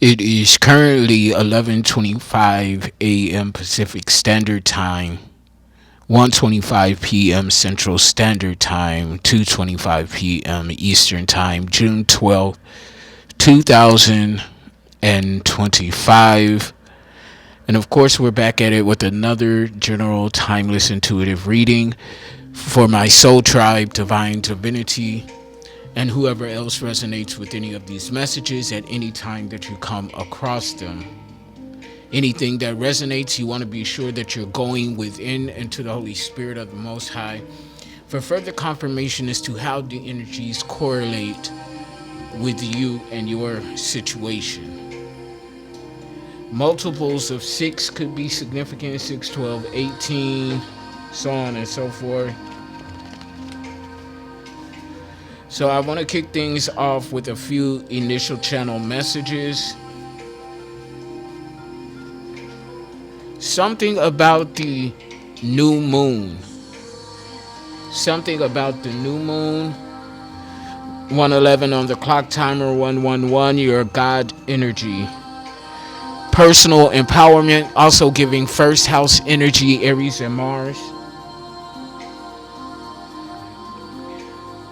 It is currently 11:25 a.m. Pacific Standard Time, 1:25 p.m. Central Standard Time, 2:25 p.m. Eastern Time, June 12th, 2025. And of course, we're back at it with another general timeless intuitive reading for my soul tribe, Divine Divinity, and whoever else resonates with any of these messages at any time that you come across them. Anything that resonates, you want to be sure that you're going within into the Holy Spirit of the Most High for further confirmation as to how the energies correlate with you and your situation. Multiples of 6 could be significant: 6, 12, 18, so on and so forth. So I want to kick things off with a few initial channel messages. Something about the new moon. Something about the new moon. 111 on the clock timer, 111, your God energy. Personal empowerment, also giving first house energy, Aries and Mars.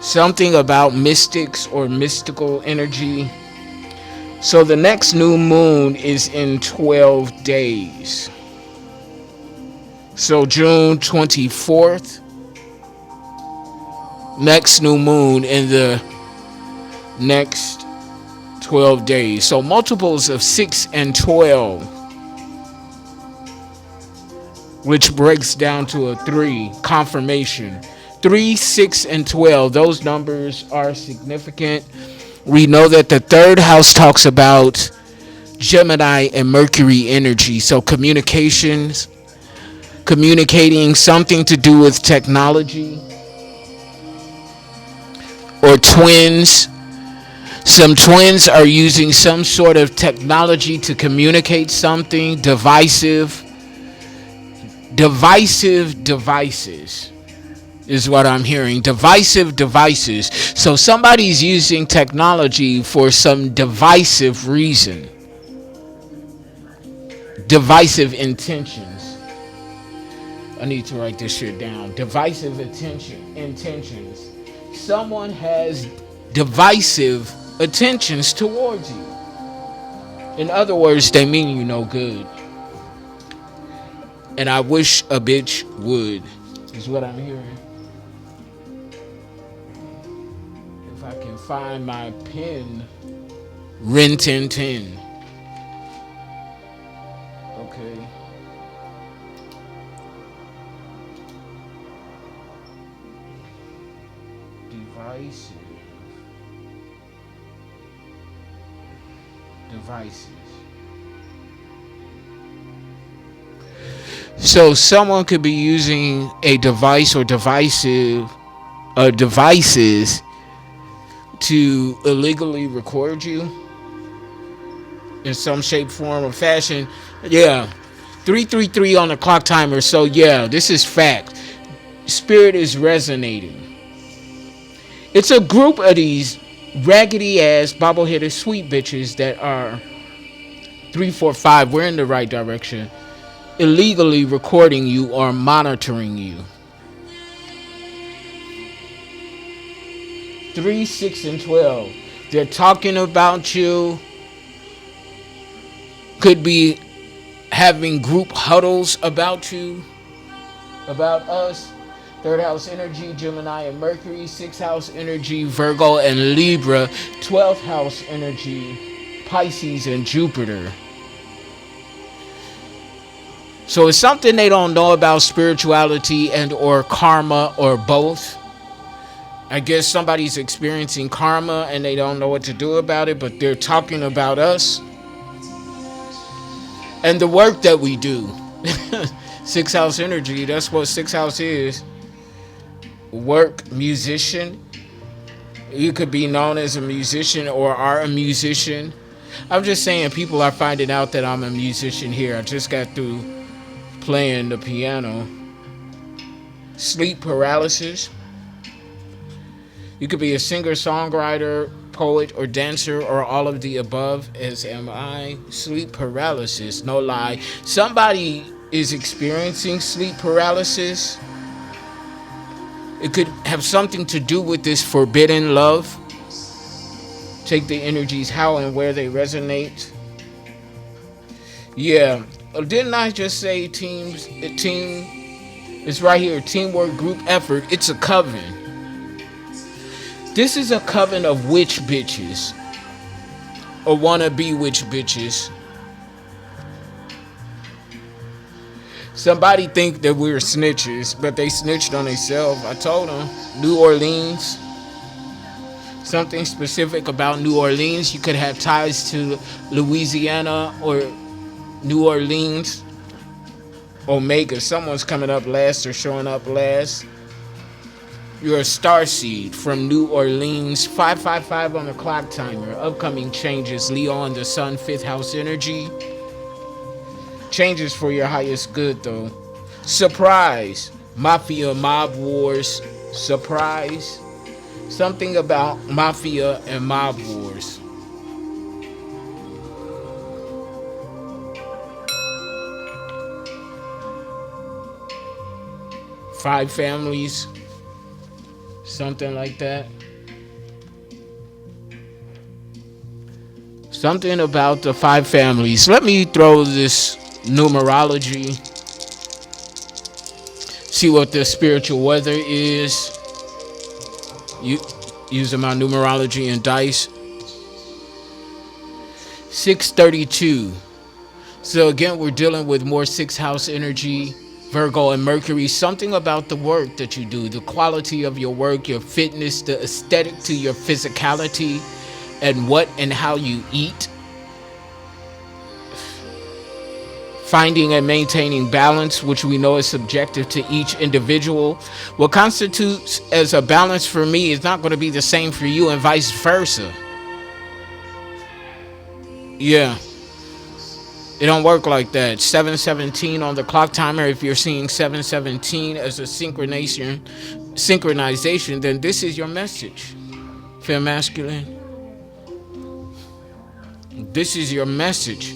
Something about mystics or mystical energy. So the next new moon is in 12 days. So June 24th, next new moon in the next 12 days. So multiples of 6 and 12, which breaks down to a 3, confirmation. 3, 6, and 12, those numbers are significant. We know that the third house talks about Gemini and Mercury energy. So communications, communicating something to do with technology or twins. Some twins are using some sort of technology to communicate something. Divisive devices is what I'm hearing. Divisive devices. So somebody's using technology for some divisive reason. Divisive intentions. I need to write this shit down. Divisive intentions. Someone has divisive intentions towards you. In other words, they mean you no good. And I wish a bitch would, is what I'm hearing. If I can find my pen. Rin Tin Tin. Okay. Devices. So someone could be using a device or devices to illegally record you in some shape, form, or fashion. Yeah. 333 on the clock timer. So yeah, this is fact. Spirit is resonating. It's a group of these raggedy ass bobbleheaded sweet bitches that are 3, 4, 5. We're in the right direction. Illegally recording you or monitoring you. 3, 6, and 12. They're talking about you. Could be having group huddles about you, about us. Third house energy, Gemini and Mercury. 6th house energy, Virgo and Libra. 12th house energy, Pisces and Jupiter. So it's something they don't know about spirituality and or karma or both. I guess somebody's experiencing karma and they don't know what to do about it, but they're talking about us and the work that we do. 6th house energy, that's what 6th house is. Work, musician. You could be known as a musician or are a musician. I'm just saying people are finding out that I'm a musician here. I just got through playing the piano. Sleep paralysis. You could be a singer, songwriter, poet, or dancer, or all of the above, as am I. Sleep paralysis, no lie. Somebody is experiencing sleep paralysis. It could have something to do with this forbidden love. Take the energies, how and where they resonate. Yeah, didn't I just say team? It's right here. Teamwork, group effort. It's a coven. This is a coven of witch bitches, or wannabe witch bitches. Somebody think that we're snitches, but they snitched on themselves. I told them. New Orleans. Something specific about New Orleans. You could have ties to Louisiana or New Orleans. Omega. Someone's coming up last or showing up last. You're a starseed from New Orleans. 555 on the clock timer. Upcoming changes. Leo on the sun. 5th house energy. Changes for your highest good, though. Surprise. Mafia, mob wars. Surprise. Something about mafia and mob wars. Five families. Something like that. Something about the 5 families. Let me throw this numerology. See what the spiritual weather is. Using my numerology and dice. 632. So again, we're dealing with more 6th house energy. Virgo and Mercury. Something about the work that you do. The quality of your work. Your fitness. The aesthetic to your physicality. And what and how you eat. Finding and maintaining balance, which we know is subjective to each individual. What constitutes as a balance for me is not going to be the same for you, and vice versa. Yeah. It don't work like that. 717 on the clock timer. If you're seeing 717 as a synchronization, then this is your message. Fem masculine. This is your message.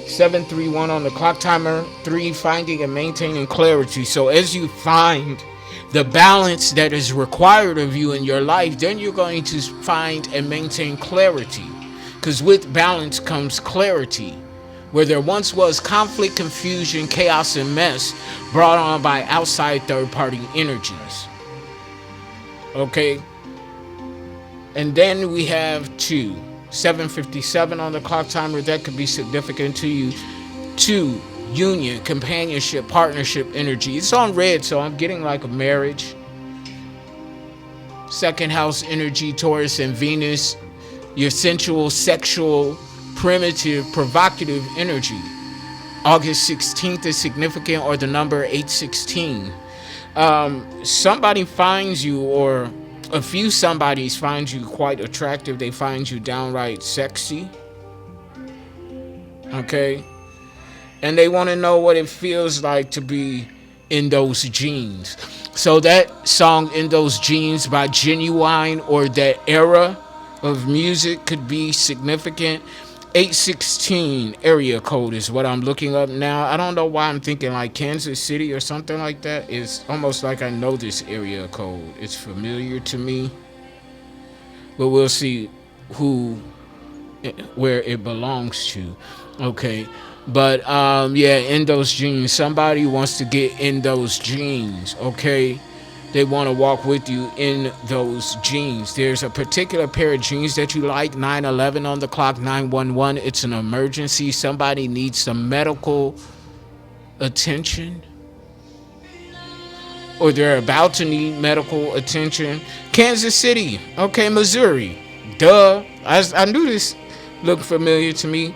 731 on the clock timer. 3, finding and maintaining clarity. So as you find the balance that is required of you in your life, then you're going to find and maintain clarity. Because with balance comes clarity. Where there once was conflict, confusion, chaos, and mess brought on by outside third-party energies. Okay? And then we have 2. 757 on the clock timer. That could be significant to you. 2, union, companionship, partnership energy. It's on red, so I'm getting like a marriage. 2nd house energy, Taurus and Venus. Your sensual, sexual, primitive, provocative energy. August 16th is significant, or the number 816. Somebody finds you, or a few somebodies find you quite attractive. They find you downright sexy. Okay? And they want to know what it feels like to be in those jeans. So that song, In Those Jeans, by Genuine, or that era of music, could be significant. 816 area code is what I'm looking up now. I don't know why I'm thinking like Kansas City or something like that. It's almost like I know this area code. It's familiar to me. But we'll see where it belongs to. Okay. But yeah, in those jeans. Somebody wants to get in those jeans. Okay. They want to walk with you in those jeans. There's a particular pair of jeans that you like. 911 on the clock. 911. It's an emergency. Somebody needs some medical attention, or they're about to need medical attention. Kansas City. Okay, Missouri. Duh. I knew this looked familiar to me.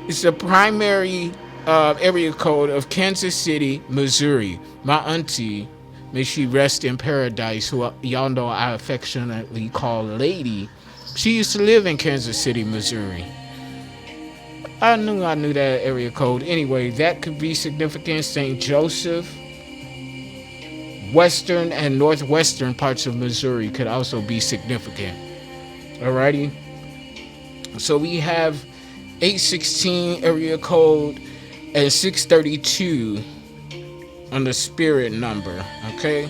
It's the primary area code of Kansas City, Missouri. My auntie, may she rest in paradise, who y'all know I affectionately call Lady. She used to live in Kansas City, Missouri. I knew that area code. Anyway, that could be significant. St. Joseph. Western and northwestern parts of Missouri could also be significant. Alrighty. So we have 816 area code and 632 on the spirit number. Okay,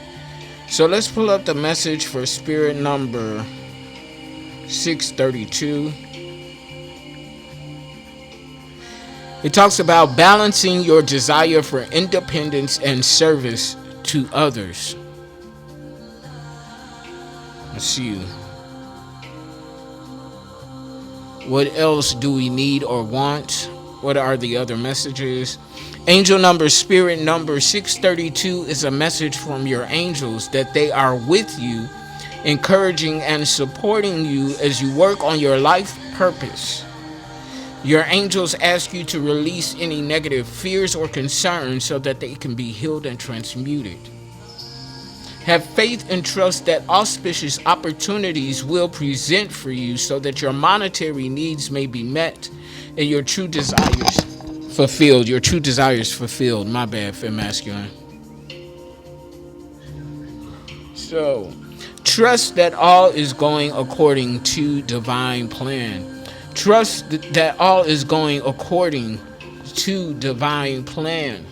so let's pull up the message for spirit number 632. It talks about balancing your desire for independence and service to others. Let's see. What else do we need or want? What are the other messages? Angel number, spirit number 632 is a message from your angels that they are with you, encouraging and supporting you as you work on your life purpose. Your angels ask you to release any negative fears or concerns so that they can be healed and transmuted. Have faith and trust that auspicious opportunities will present for you so that your monetary needs may be met and your true desires fulfilled. Your true desires fulfilled. My bad, Fem Masculine. So, trust that all is going according to divine plan. Trust that all is going according to divine plan.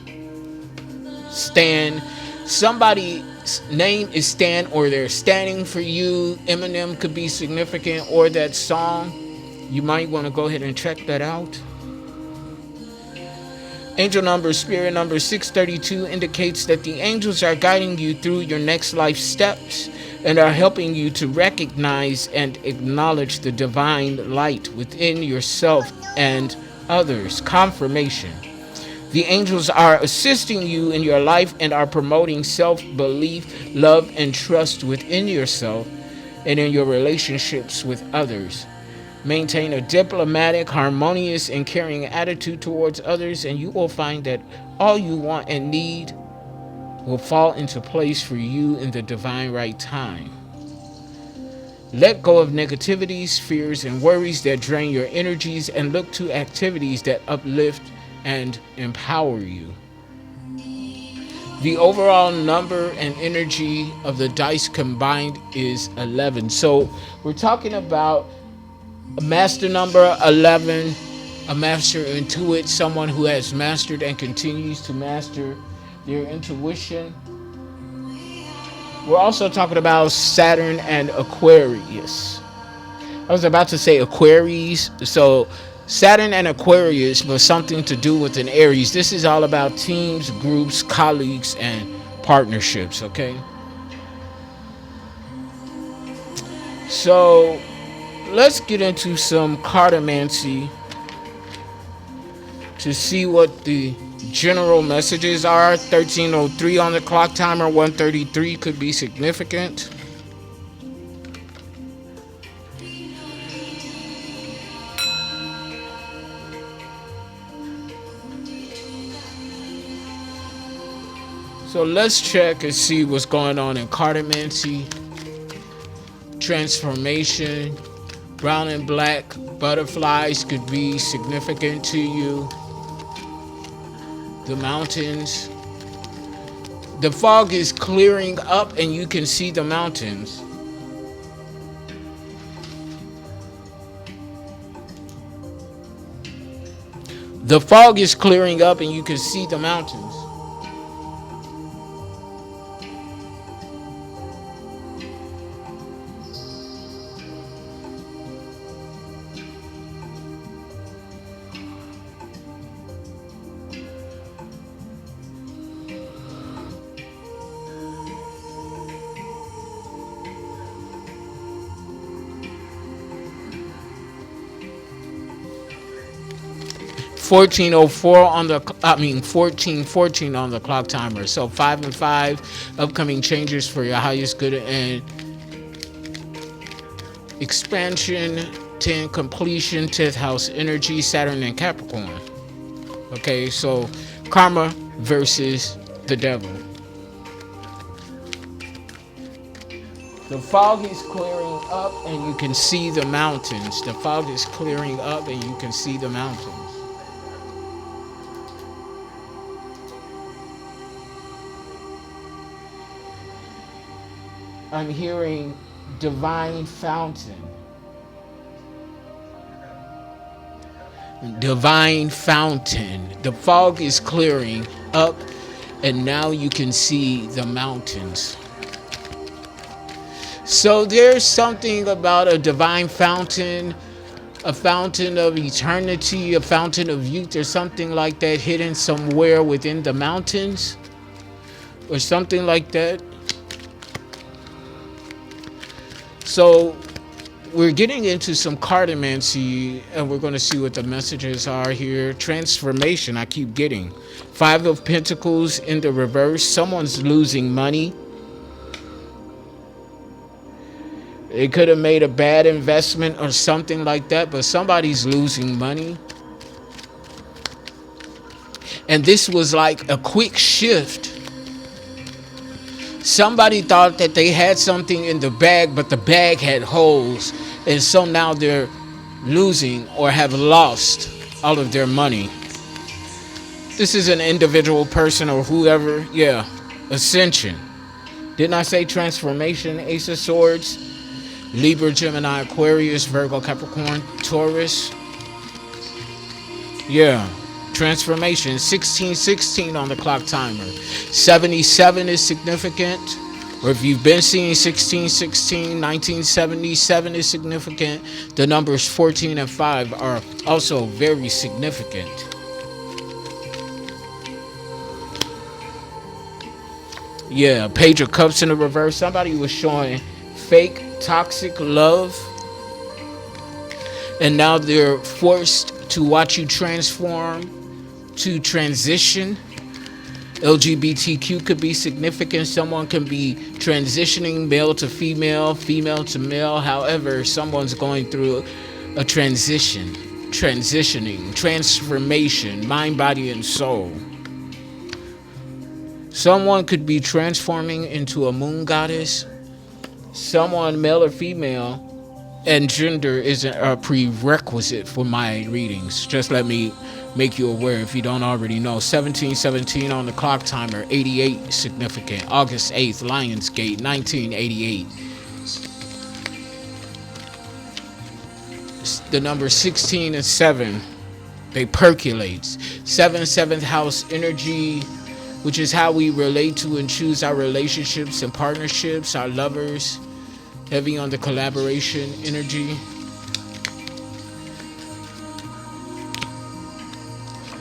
Stan. Somebody's name is Stan, or they're standing for you. Eminem could be significant, or that song. You might want to go ahead and check that out. Angel number, spirit number 632 indicates that the angels are guiding you through your next life steps and are helping you to recognize and acknowledge the divine light within yourself and others. Confirmation. The angels are assisting you in your life and are promoting self-belief, love, and trust within yourself and in your relationships with others. Maintain a diplomatic, harmonious, and caring attitude towards others, and you will find that all you want and need will fall into place for you in the divine right time. Let go of negativities, fears, and worries that drain your energies and look to activities that uplift and empower you. The overall number and energy of the dice combined is 11. So we're talking about a master number 11, a master intuit, someone who has mastered and continues to master their intuition. We're also talking about Saturn and Aquarius. I was about to say Aquaries. So Saturn and Aquarius was something to do with an Aries. This is all about teams, groups, colleagues, and partnerships, okay? So let's get into some cartomancy to see what the general messages are. 1303 on the clock timer, 133 could be significant. So let's check and see what's going on in cartomancy. Transformation. Brown and black butterflies could be significant to you. The mountains. The fog is clearing up and you can see the mountains. The fog is clearing up and you can see the mountains. Fourteen on the clock timer. So 5 and 5, upcoming changes for your highest good and expansion. 10, completion, 10th house energy, Saturn and Capricorn. Okay, so karma versus the devil. The fog is clearing up and you can see the mountains. The fog is clearing up and you can see the mountains. I'm hearing divine fountain. Divine fountain. The fog is clearing up, and now you can see the mountains. So there's something about a divine fountain, a fountain of eternity, a fountain of youth, or something like that, hidden somewhere within the mountains, or something like that. So we're getting into some cartomancy, and we're going to see what the messages are here. Transformation, I keep getting. 5 of Pentacles in the reverse. Someone's losing money. They could have made a bad investment or something like that, but somebody's losing money. And this was like a quick shift. Somebody thought that they had something in the bag, but the bag had holes. And so now they're losing or have lost all of their money. This is an individual person or whoever. Yeah. Ascension. Didn't I say transformation? Ace of Swords. Libra, Gemini, Aquarius, Virgo, Capricorn, Taurus. Yeah. Transformation. 1616 on the clock timer. 77 is significant. Or if you've been seeing 1616, 1977 is significant. The numbers 14 and 5 are also very significant. Yeah, Page of Cups in the reverse. Somebody was showing fake, toxic love. And now they're forced to watch you transform, to transition. LGBTQ could be significant. Someone can be transitioning male to female, female to male. However, someone's going through a transitioning, transformation, mind, body, and soul. Someone could be transforming into a moon goddess. Someone, male or female, and gender isn't a prerequisite for my readings. Just let me make you aware if you don't already know. 1717 on the clock timer. 88 significant. August 8th, Lionsgate, 1988. The number 16 and 7, they percolate. 7th house energy, which is how we relate to and choose our relationships and partnerships, our lovers. Heavy on the collaboration energy.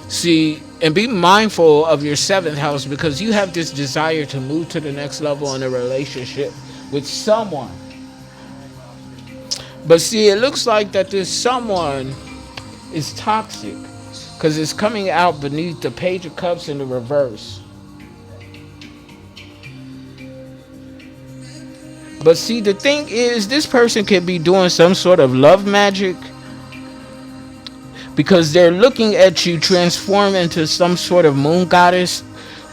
See, and be mindful of your 7th house, because you have this desire to move to the next level in a relationship with someone. But see, it looks like that this someone is toxic, because it's coming out beneath the Page of Cups in the reverse. But see, the thing is, this person could be doing some sort of love magic, because they're looking at you transform into some sort of moon goddess,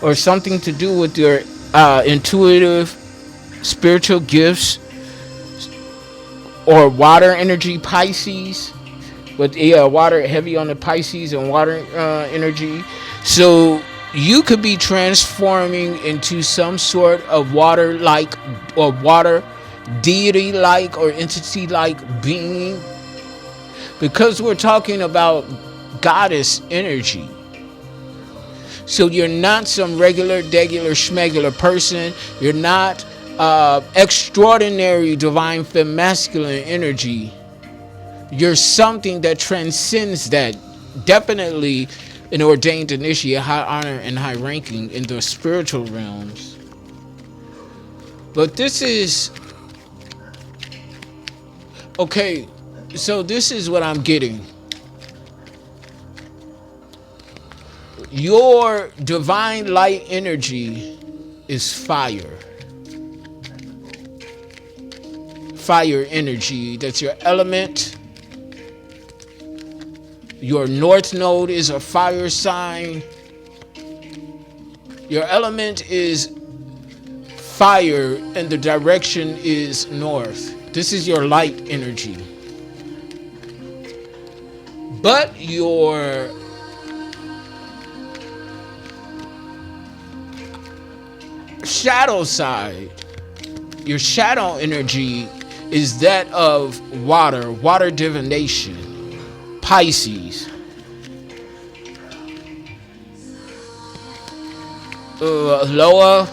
or something to do with your intuitive spiritual gifts, or water energy, Pisces. But yeah, water, heavy on the Pisces and water energy. So you could be transforming into some sort of water-like or water deity-like or entity-like being, because we're talking about goddess energy. So you're not some regular, degular, schmegular person. You're not extraordinary divine femme masculine energy. You're something that transcends that. Definitely an ordained initiate, high honor and high ranking in the spiritual realms. But this is okay. So this is what I'm getting. Your divine light energy is fire. Fire energy. That's your element. Your north node is a fire sign. Your element is fire and the direction is north. This is your light energy. But your shadow side, your shadow energy is that of water divination. Pisces, Loa,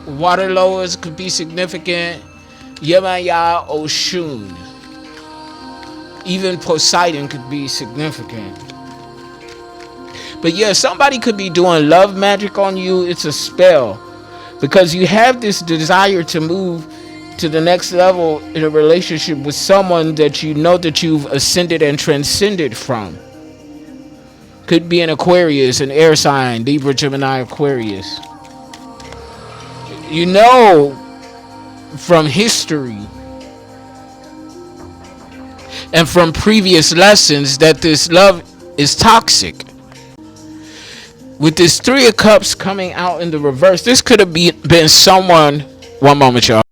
water lowers could be significant. Yemaya Oshun. Even Poseidon could be significant. But yeah, somebody could be doing love magic on you. It's a spell. Because you have this desire to move to the next level in a relationship with someone that you know that you've ascended and transcended from. Could be an Aquarius, an air sign, Libra, Gemini, Aquarius. You know from history and from previous lessons that this love is toxic. With this Three of Cups coming out in the reverse, this could have been someone. One moment, y'all.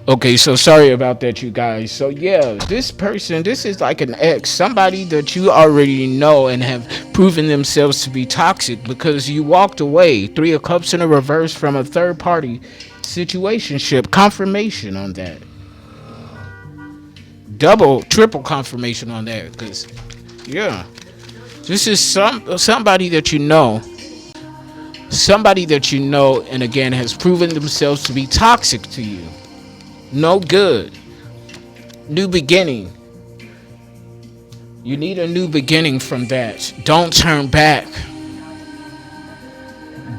Okay, so sorry about that, you guys. So yeah, this person, this is like an ex, somebody that you already know and have proven themselves to be toxic because you walked away. Three of Cups in the reverse from a third party situationship. Confirmation on that. Double, triple confirmation on that. Because yeah, this is somebody that you know. Somebody that you know, and again, has proven themselves to be toxic to you. No good. New beginning. You need a new beginning from that. Don't turn back.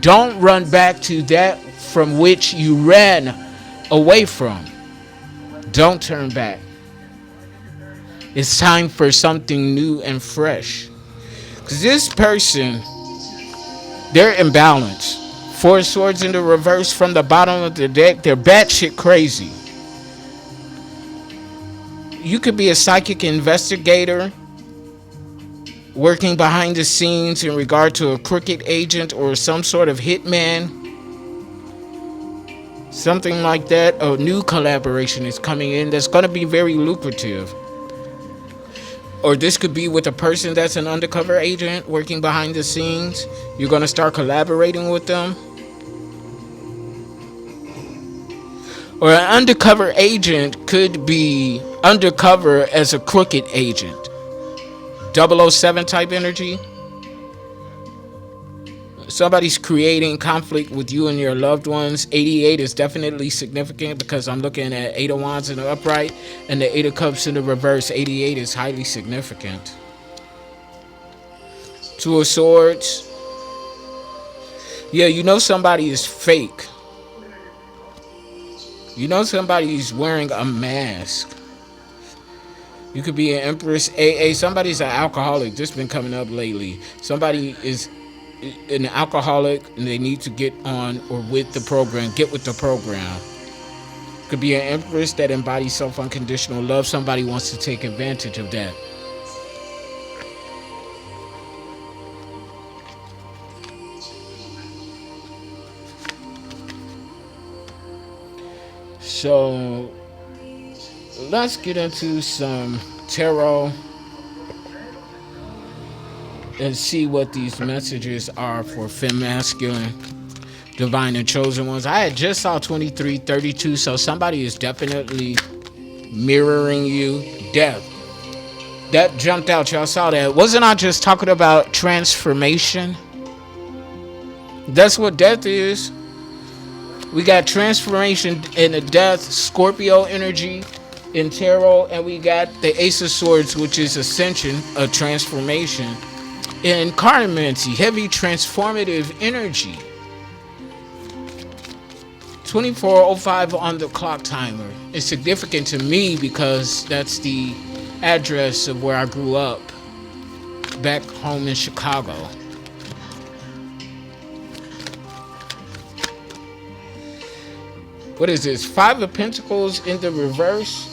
Don't run back to that from which you ran away from. Don't turn back. It's time for something new and fresh. Because this person, they're imbalanced. Four of Swords in the reverse from the bottom of the deck. They're batshit crazy. You could be a psychic investigator working behind the scenes in regard to a crooked agent or some sort of hitman. Something like that. A new collaboration is coming in that's going to be very lucrative. Or this could be with a person that's an undercover agent working behind the scenes. You're going to start collaborating with them. Or an undercover agent could be undercover as a crooked agent. 007 type energy. Somebody's creating conflict with you and your loved ones. 88 is definitely significant because I'm looking at 8 of Wands in the upright and the 8 of Cups in the reverse. 88 is highly significant. 2 of Swords. Yeah, you know somebody is fake. You know somebody's wearing a mask. You could be an Empress. AA. Somebody's an alcoholic. This has been coming up lately. Somebody is an alcoholic and they need to get on or with the program. Get with the program. Could be an Empress that embodies self-unconditional love. Somebody wants to take advantage of that. So let's get into some tarot and see what these messages are for femme masculine, divine and chosen ones. I had just saw 2332, so somebody is definitely mirroring you. Death. That jumped out. Y'all saw that. Wasn't I just talking about transformation? That's what death is. We got transformation in the death, Scorpio energy in tarot, and we got the Ace of Swords, which is ascension, a transformation. In Cartomancy, heavy transformative energy. 24:05 on the clock timer. It's significant to me because that's the address of where I grew up, back home in Chicago. What is this? 5 of Pentacles in the reverse.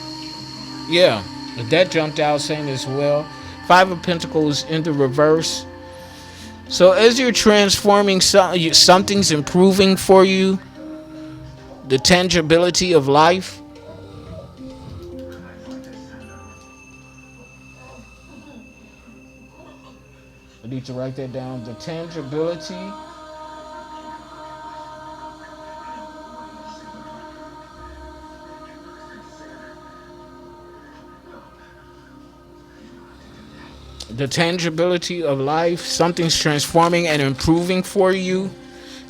Yeah, that jumped out saying as well. 5 of Pentacles in the reverse. So as you're transforming, something's improving for you. The tangibility of life. I need to write that down. The tangibility. The tangibility of life. Something's transforming and improving for you.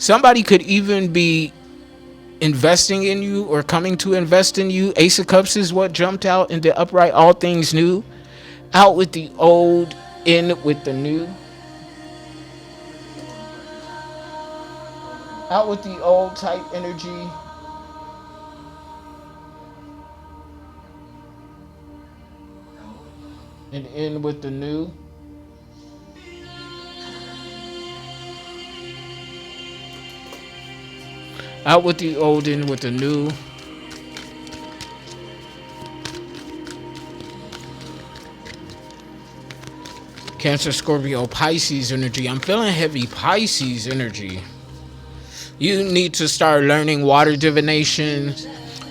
Somebody could even be investing in you or coming to invest in you. Ace of Cups is what jumped out in the upright. All things new. Out with the old, in with the new. Out with the old type energy. And in with the new. Out with the old, in with the new. Cancer, Scorpio, Pisces energy. I'm feeling heavy Pisces energy. You need to start learning water divination,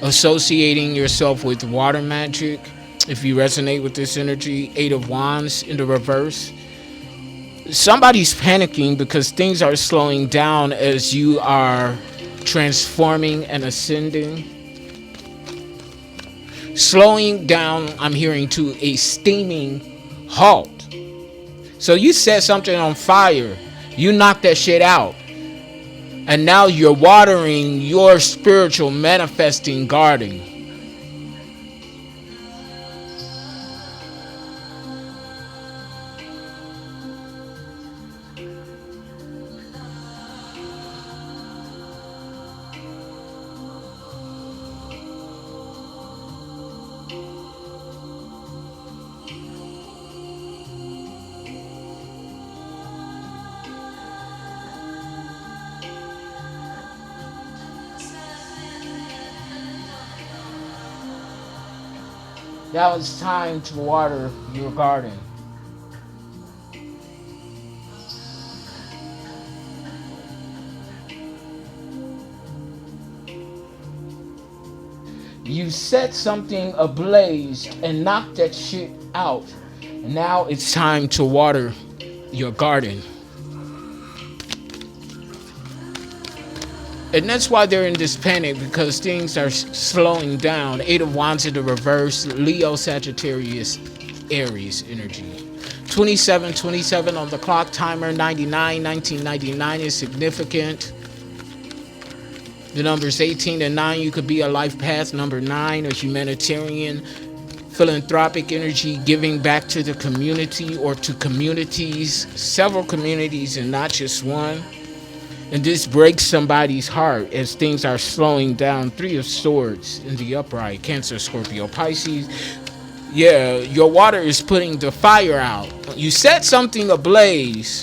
associating yourself with water magic. If you resonate with this energy, 8 of Wands in the reverse. Somebody's panicking because things are slowing down as you are transforming and ascending. Slowing down, I'm hearing, to a steaming halt. So you set something on fire, you knocked that shit out, and now you're watering your spiritual manifesting garden. Now it's time to water your garden. You set something ablaze and knocked that shit out. And now it's time to water your garden. And that's why they're in this panic, because things are slowing down. 8 of Wands in the reverse. Leo, Sagittarius, Aries energy. 27 on the clock timer. 1999 is significant. The numbers 18 and 9, you could be a life path. Number 9, a humanitarian, philanthropic energy, giving back to the community or to communities, several communities and not just one. And this breaks somebody's heart as things are slowing down. 3 of Swords in the upright. Cancer, Scorpio, Pisces. Yeah, your water is putting the fire out. You set something ablaze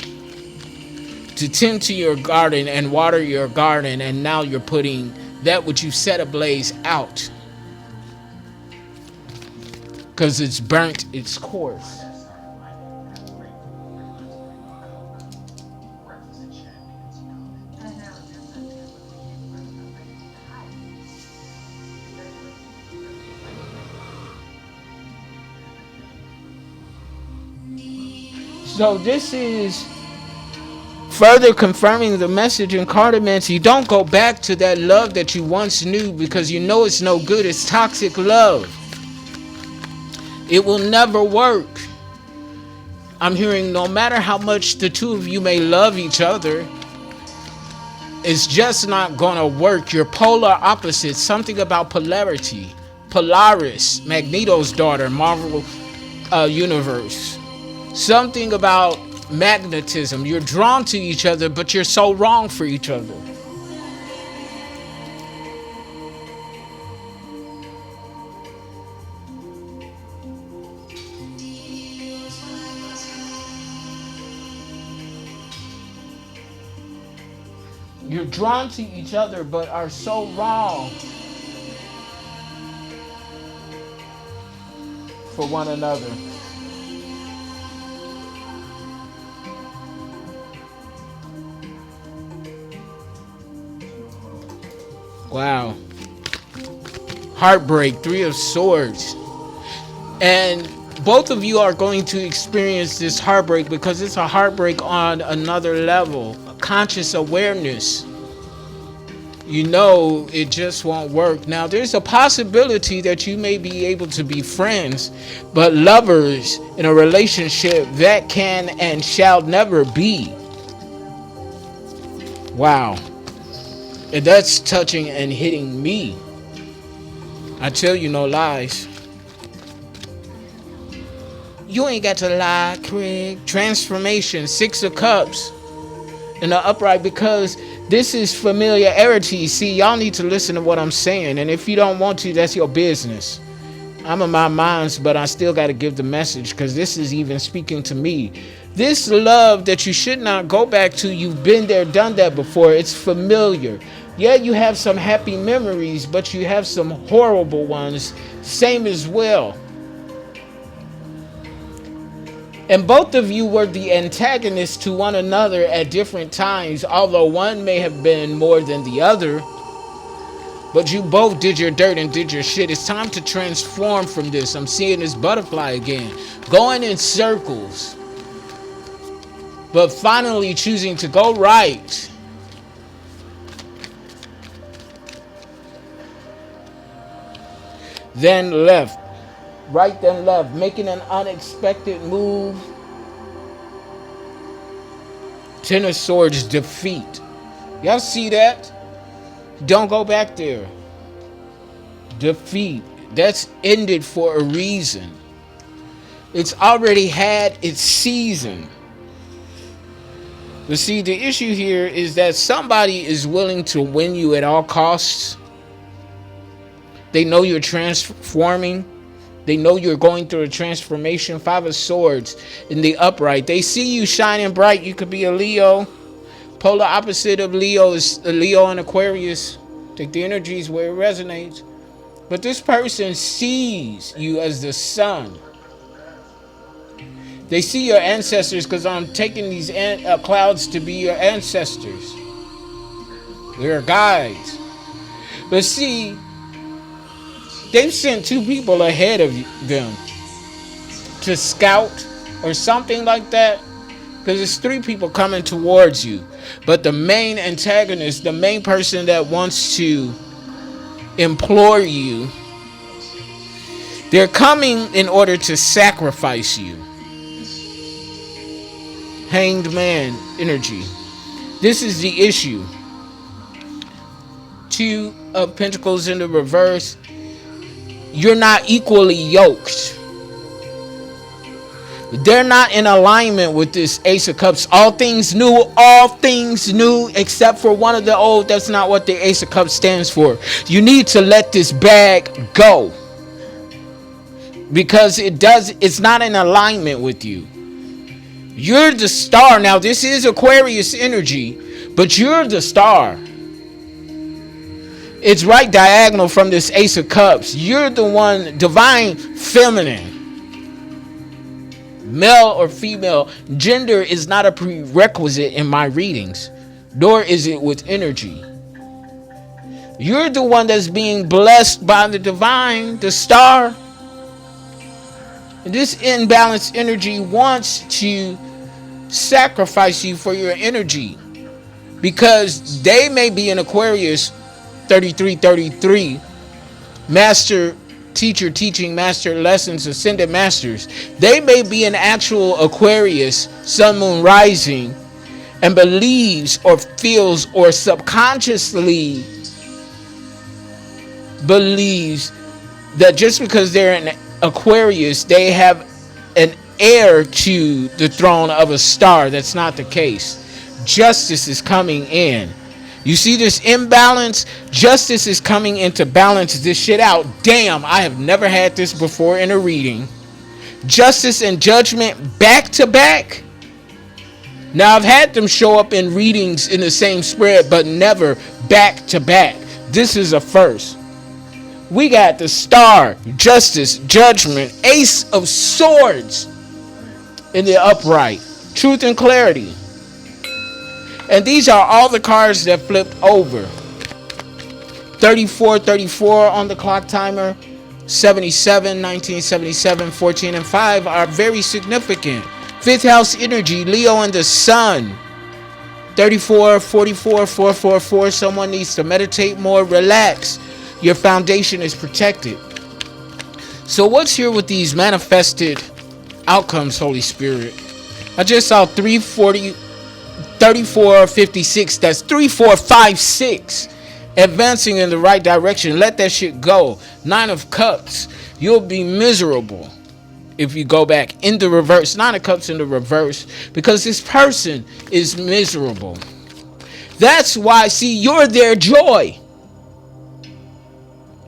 to tend to your garden and water your garden, and now you're putting that which you set ablaze out because it's burnt its course. So this is further confirming the message in Cartomancy. Don't go back to that love that you once knew, because you know it's no good. It's toxic love. It will never work. I'm hearing no matter how much the two of you may love each other, it's just not gonna work. You're polar opposites. Something about polarity. Polaris, Magneto's daughter, Marvel Universe. Something about magnetism. You're drawn to each other, but you're so wrong for each other. You're drawn to each other, but are so wrong for one another. Wow. Heartbreak, 3 of Swords. And both of you are going to experience this heartbreak because it's a heartbreak on another level. Conscious awareness. You know it just won't work. Now there's a possibility that you may be able to be friends, but lovers in a relationship, that can and shall never be. Wow. And that's touching and hitting me. I tell you no lies. You ain't got to lie, Craig. Transformation, 6 of Cups in the upright, because this is familiarity. See, y'all need to listen to what I'm saying. And if you don't want to, that's your business. I'm in my minds, but I still got to give the message, because this is even speaking to me. This love that you should not go back to, you've been there, done that before. It's familiar. Yeah, you have some happy memories, but you have some horrible ones, same as well. And both of you were the antagonists to one another at different times, although one may have been more than the other. But you both did your dirt and did your shit. It's time to transform from this. I'm seeing this butterfly again, going in circles, but finally choosing to go right. Then left. Right then left. Making an unexpected move. 10 of Swords, defeat. Y'all see that? Don't go back there. Defeat. That's ended for a reason. It's already had its season. But see, the issue here is that somebody is willing to win you at all costs. They know you're transforming. They know you're going through a transformation. 5 of Swords in the upright. They see you shining bright. You could be a Leo. Polar opposite of Leo is a Leo and Aquarius. Take the energies where it resonates. But this person sees you as the sun. They see your ancestors, because I'm taking these clouds to be your ancestors. They're guides. But see, they've sent 2 people ahead of them to scout or something like that, because it's 3 people coming towards you. But the main antagonist, the main person that wants to implore you, they're coming in order to sacrifice you. Hanged Man energy. This is the issue. 2 of Pentacles in the reverse. You're not equally yoked. They're not in alignment with this Ace of Cups. All things new except for one of the old. That's not what the Ace of Cups stands for. You need to let this bag go, because it's not in alignment with you. You're the star. Now, this is Aquarius energy, but you're the star. It's right diagonal from this Ace of Cups. You're the one, divine feminine. Male or female, gender is not a prerequisite in my readings, nor is it with energy. You're the one that's being blessed by the divine, the star. And this imbalanced energy wants to sacrifice you for your energy, because they may be an Aquarius 3333, master teacher teaching master lessons, ascended masters. They may be an actual Aquarius sun moon rising, and believes or feels or subconsciously believes that just because they're an Aquarius, they have an heir to the throne of a star. That's not the case. Justice is coming in. You see this imbalance? Justice is coming in to balance this shit out. Damn, I have never had this before in a reading. Justice and judgment back to back. Now, I've had them show up in readings in the same spread, but never back to back. This is a first. We got the star, justice, judgment, Ace of Swords in the upright, truth and clarity. And these are all the cards that flipped over. 34 on the clock timer, 77, 1977, 14 and 5 are very significant. 5th house energy, Leo and the sun. 34, 44, 444. Someone needs to meditate more, relax. Your foundation is protected. So what's here with these manifested outcomes, Holy Spirit? I just saw 34, 56. That's 3, 4, 5, 6. advancing in the right direction. Let that shit go. 9 of Cups. You'll be miserable if you go back in the reverse. 9 of Cups in the reverse, because this person is miserable. That's why, see, you're their joy.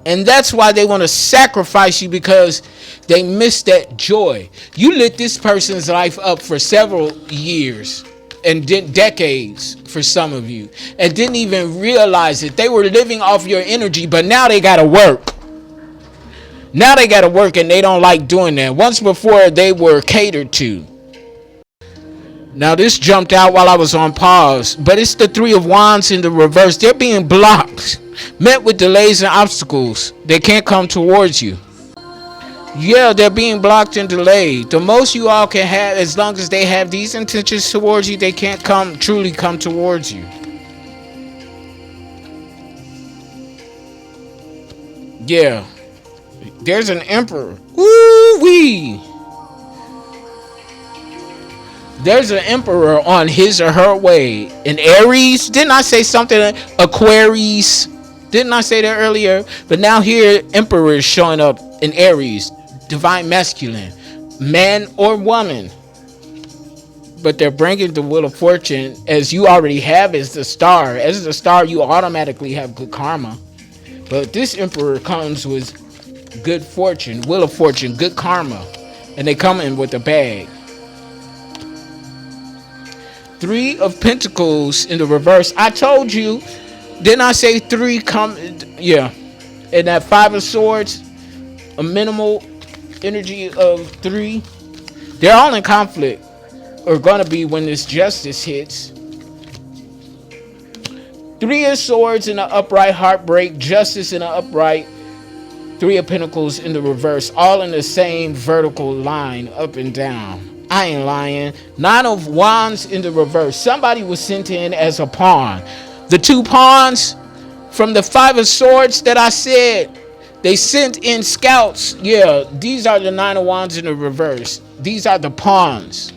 And that's why they want to sacrifice you, because they miss that joy. You lit this person's life up for several years and decades for some of you, and didn't even realize it. They were living off your energy, but now they got to work. Now they got to work, and they don't like doing that. Once before, they were catered to. Now this jumped out while I was on pause, but it's the 3 of Wands in the reverse. They're being blocked, met with delays and obstacles. They can't come towards you. Yeah, they're being blocked and delayed. The most you all can have, as long as they have these intentions towards you, they can't truly come towards you. Yeah. There's an Emperor. Woo-wee. There's an Emperor on his or her way. An Aries. Didn't I say something? Aquarius. Didn't I say that earlier? But now here, Emperor is showing up in Aries. Divine masculine. Man or woman. But they're bringing the Wheel of Fortune, as you already have as the star. As the star, you automatically have good karma. But this Emperor comes with good fortune, Wheel of Fortune, good karma. And they come in with a bag. 3 of Pentacles in the reverse. I told you, didn't I say 3 come? Yeah. And that 5 of Swords, a minimal energy of 3. They're all in conflict, or gonna be when this justice hits. 3 of Swords in an upright, heartbreak. Justice in an upright. 3 of Pentacles in the reverse, all in the same vertical line, up and down. I ain't lying. 9 of Wands in the reverse. Somebody was sent in as a pawn. The 2 pawns from the 5 of Swords that I said, they sent in scouts. Yeah, these are the 9 of Wands in the reverse. These are the pawns.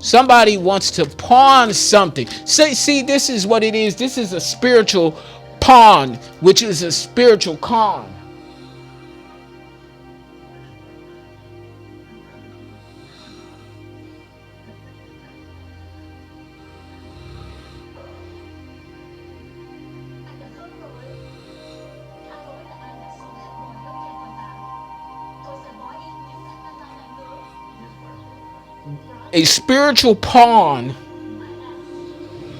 Somebody wants to pawn something. See, this is what it is. This is a spiritual pawn, which is a spiritual con. A spiritual pawn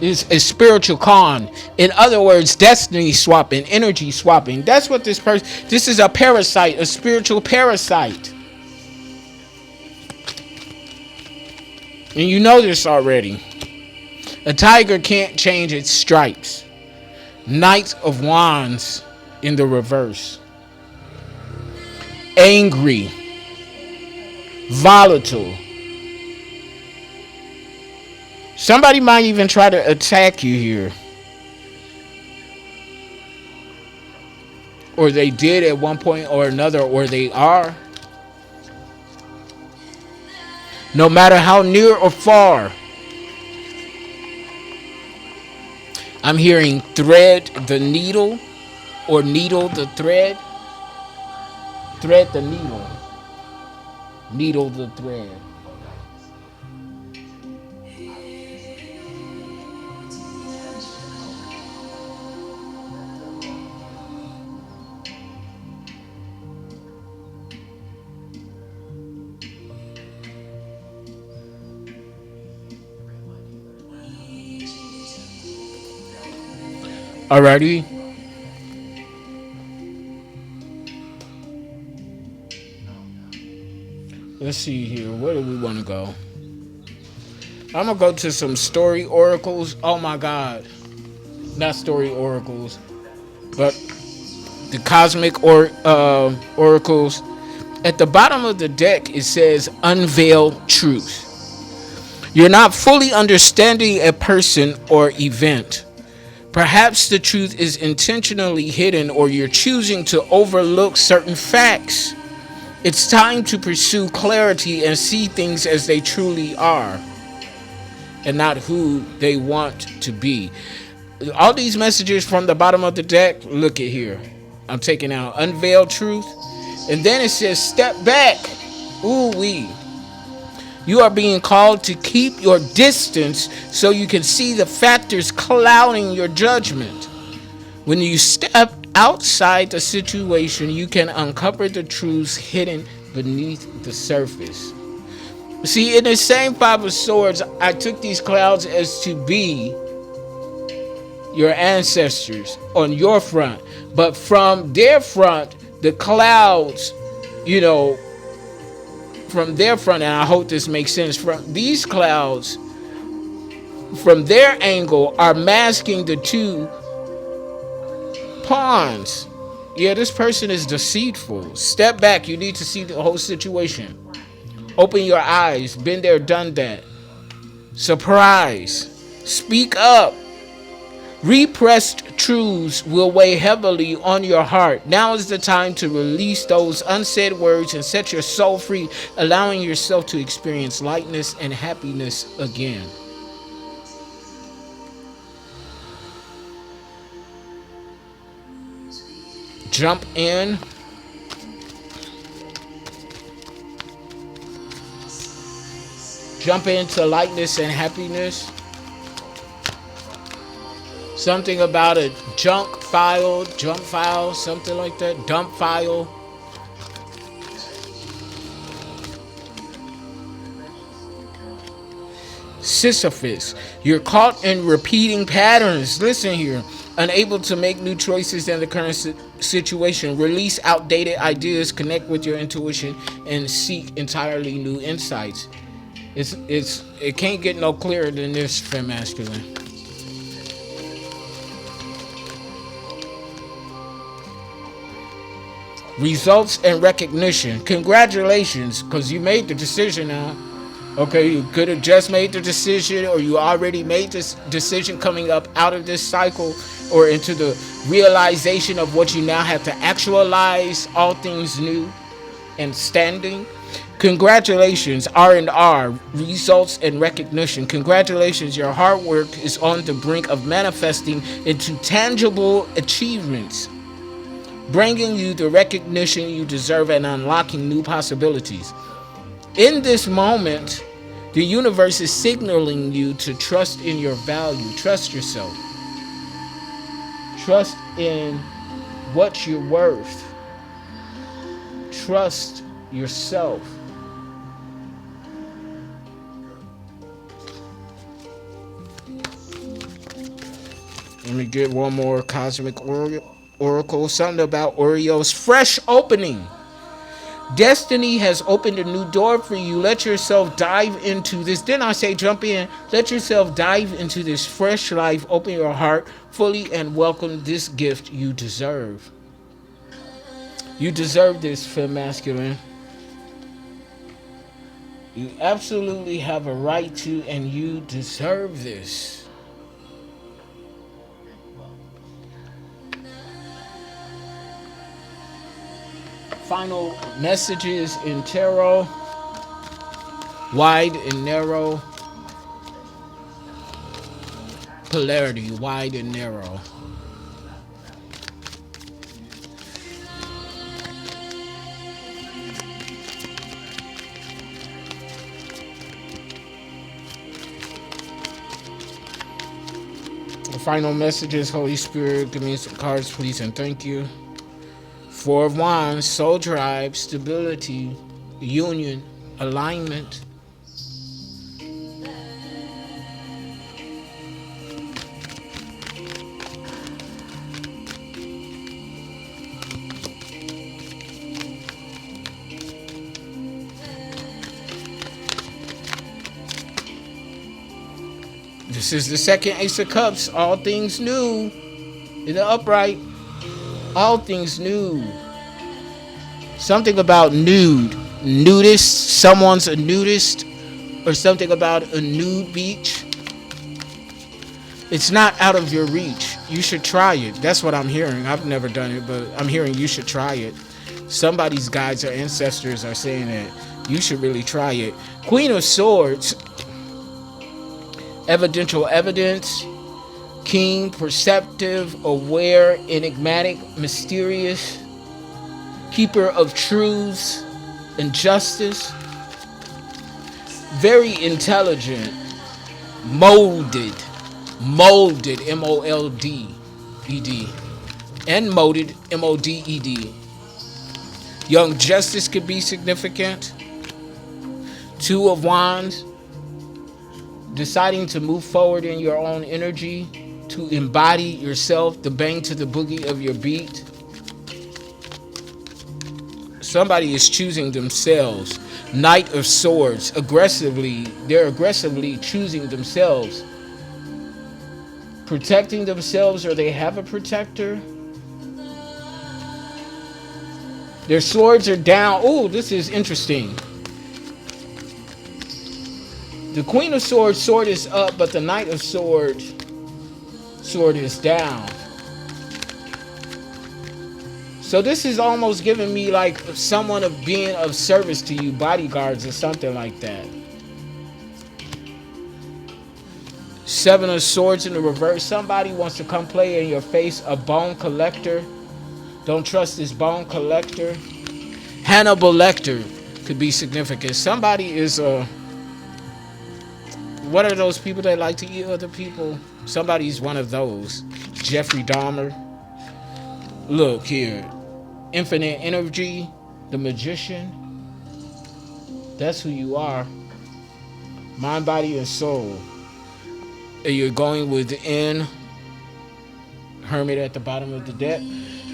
is a spiritual con. In other words, destiny swapping, energy swapping. That's what this is a parasite, a spiritual parasite. And you know this already. A tiger can't change its stripes. Knight of Wands in the reverse. Angry. Volatile. Somebody might even try to attack you here. Or they did at one point or another, or they are. No matter how near or far. I'm hearing thread the needle, or needle the thread. Thread the needle. Needle the thread. Alrighty. Let's see here. Where do we want to go? I'm going to go to some story oracles. Oh my God. Not story oracles, but the cosmic oracles. At the bottom of the deck, it says unveil truth. You're not fully understanding a person or event. Perhaps the truth is intentionally hidden, or you're choosing to overlook certain facts. It's time to pursue clarity and see things as they truly are, and not who they want to be. all these messages from the bottom of the deck. Look at here. I'm taking out unveiled truth. And then it says step back. Ooh wee. You are being called to keep your distance so you can see the factors clouding your judgment. When you step outside the situation, you can uncover the truths hidden beneath the surface. See, in the same Five of Swords, I took these clouds as to be your ancestors on your front. But from their front, the clouds, from their front, and I hope this makes sense, from these clouds, from their angle, are masking the two pawns. Yeah, this person is deceitful. Step back. You need to see the whole situation. Open your eyes. Been there, done that. Surprise. Speak up. Repressed truths will weigh heavily on your heart. Now is the time to release those unsaid words and set your soul free, allowing yourself to experience lightness and happiness again. Jump in. Jump into lightness and happiness. Something about a jump file, something like that. Dump file. Sisyphus. You're caught in repeating patterns. Listen here. Unable to make new choices in the current situation. Release outdated ideas, connect with your intuition, and seek entirely new insights. It can't get no clearer than this, Fem Masculine. Results and recognition. Congratulations, because you made the decision now. Okay, you could have just made the decision, or you already made this decision coming up out of this cycle, or into the realization of what you now have to actualize, all things new and standing. Congratulations, R&R, results and recognition. Congratulations, your hard work is on the brink of manifesting into tangible achievements, bringing you the recognition you deserve and unlocking new possibilities. In this moment, the universe is signaling you to trust in your value. Trust yourself. Trust in what you're worth. Trust yourself. Let me get one more cosmic oracle. Something about Oreo's fresh opening. Destiny has opened a new door for you. Let yourself dive into this. Didn't I say jump in? Let yourself dive into this fresh life. Open your heart fully and welcome this gift you deserve. You deserve this, Fem Masculine. You absolutely have a right to, and you deserve this. Final messages in tarot. Wide and narrow. Polarity, wide and narrow. The final messages, Holy Spirit, give me some cards, please, and thank you. Four of Wands, soul drive, stability, union, alignment. This is the second Ace of Cups, all things new in the upright. All things new. Something about nude. Nudist. Someone's a nudist. Or something about a nude beach. It's not out of your reach. You should try it. That's what I'm hearing. I've never done it, but I'm hearing you should try it. Somebody's guides or ancestors are saying that you should really try it. Queen of Swords. Evidential evidence. Keen, perceptive, aware, enigmatic, mysterious, keeper of truths and justice, very intelligent, molded, M-O-L-D-E-D, and moded, M-O-D-E-D. Young justice could be significant. Two of Wands, deciding to move forward in your own energy, to embody yourself, the bang to the boogie of your beat. Somebody is choosing themselves. Knight of Swords, they're aggressively choosing themselves. Protecting themselves, or they have a protector. Their swords are down. Oh, this is interesting. The Queen of Swords, sword is up, but the Knight of Swords, sword is down. So this is almost giving me like someone of being of service to you, bodyguards or something like that. Seven of Swords in the reverse. Somebody wants to come play in your face. A bone collector. Don't trust this bone collector. Hannibal Lecter could be significant. Somebody is what are those people that like to eat other people? Somebody's one of those. Jeffrey Dahmer. Look here. Infinite energy. The magician. That's who you are. Mind, body, and soul. And you're going within. Hermit at the bottom of the deck.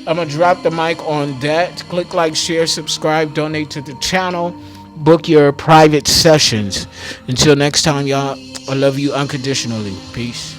I'm going to drop the mic on that. Click like, share, subscribe, donate to the channel. Book your private sessions. Until next time, y'all, I love you unconditionally. Peace.